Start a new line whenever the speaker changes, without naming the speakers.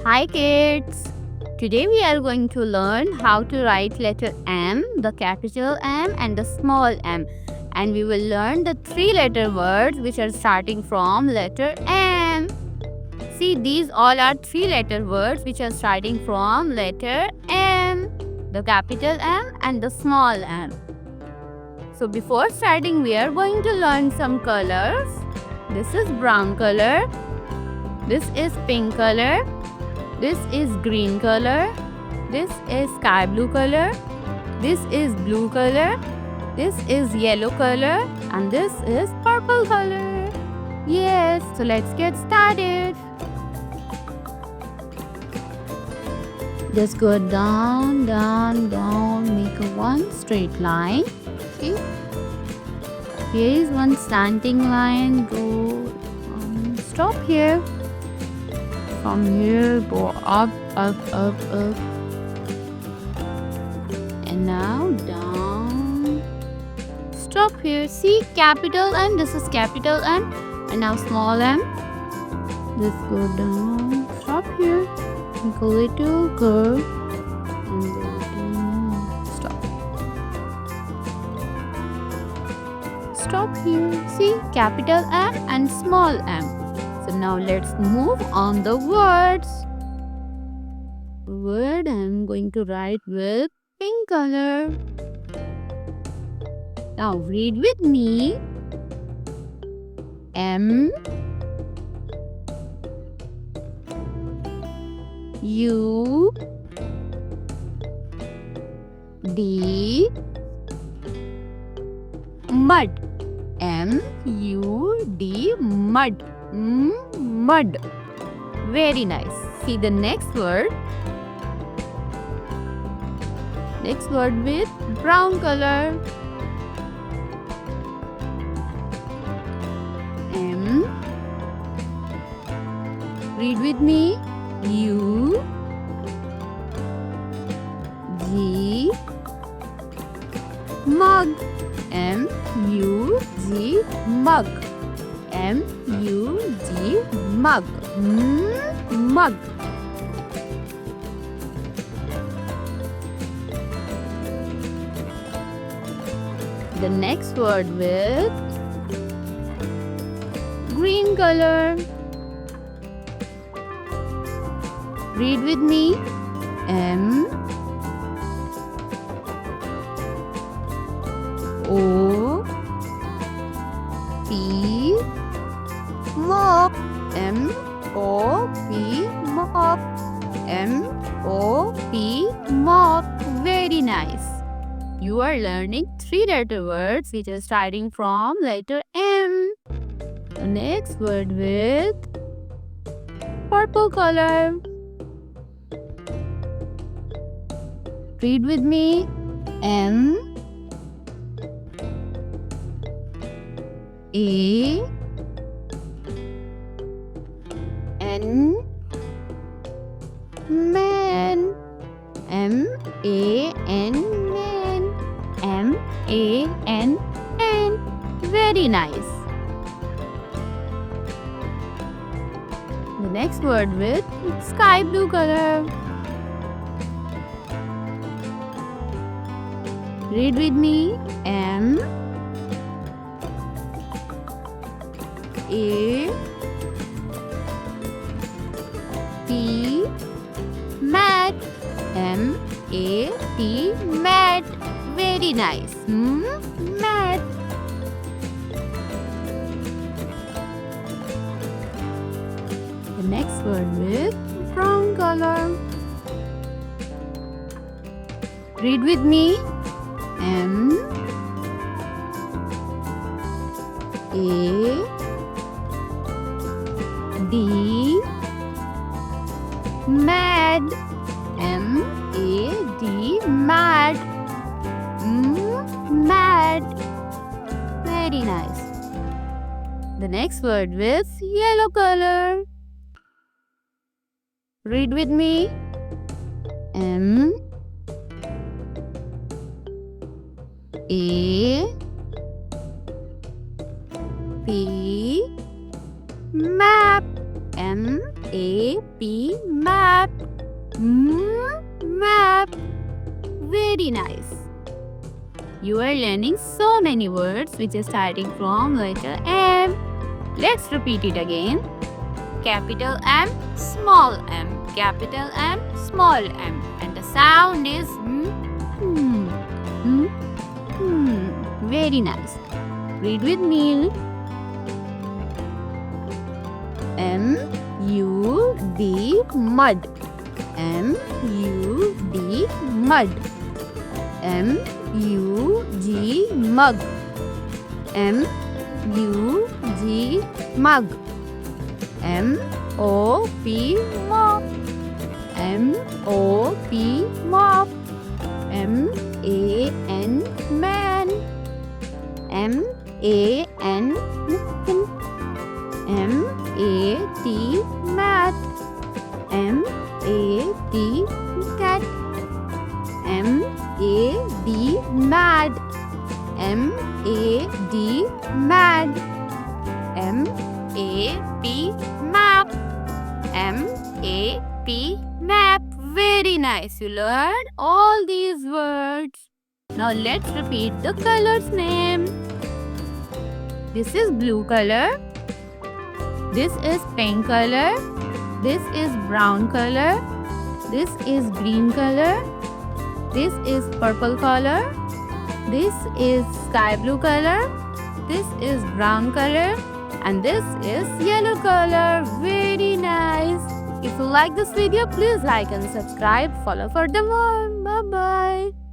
Hi kids! Today we are going to learn how to write letter M, the capital M and the small m. And we will learn the three letter words which are starting from letter M. See, these all are three letter words which are starting from letter M, the capital M and the small m. So before starting, we are going to learn some colors. This is brown color. This is pink color. This is green color. This is sky blue color. This is blue color. This is yellow color. And this is purple color. Yes, so let's get started. Just go down, down, down. Make a one straight line. Okay. Here is one slanting line. Go stop here. From here, go up, up, up, up. And now down. Stop here. See, capital M. This is capital M. And now small m. Just go down. Stop here. Make a little curve. And go down. Stop. Stop here. See, capital M and small m. So now let's move on the words. Word I'm going to write with pink color. Now read with me. M U D mud. M U D mud. Mud. Very nice. See the next word. Next word with brown color. M. Read with me. U G mug. M U G mug. M U G mug. Mug. The next word with green color. Read with me. M O P mop. M O P mop. M O P mop. Very nice. You are learning three letter words which are starting from letter M. The next word with purple color. Read with me. M A N man. M A N man. M A N N. Very nice. The next word with sky blue color. Read with me. M A T mat. M A T mat. Very nice. Mat. The next word with brown color. Read with me. M A D mad. M A D mad. Mad. Very nice. The next word with yellow color. Read with me. M A P map. M M-A-P, map. Map. Very nice. You are learning so many words which are starting from letter M. Let's repeat it again. Capital M, small m. Capital M, small m. And the sound is Very nice. Read with me. M-U-D, mud. M-U-D, mud. M-U-G, mug. M-U-G, mug. M-O-P, mop. M-O-P, mop. M-A-N, man. M-A-N, napkin. M-A-T, mat. M-A-T, cat. M-A-D, mad. M-A-D, mad. M-A-P, map. M-A-P, map. Very nice. You learned all these words. Now let's repeat the colors name. This is blue color. This is pink color. This is brown color. This is green color. This is purple color. This is sky blue color. This is brown color. And this is yellow color. Very nice. If you like this video, please like and subscribe. Follow for the more. Bye bye.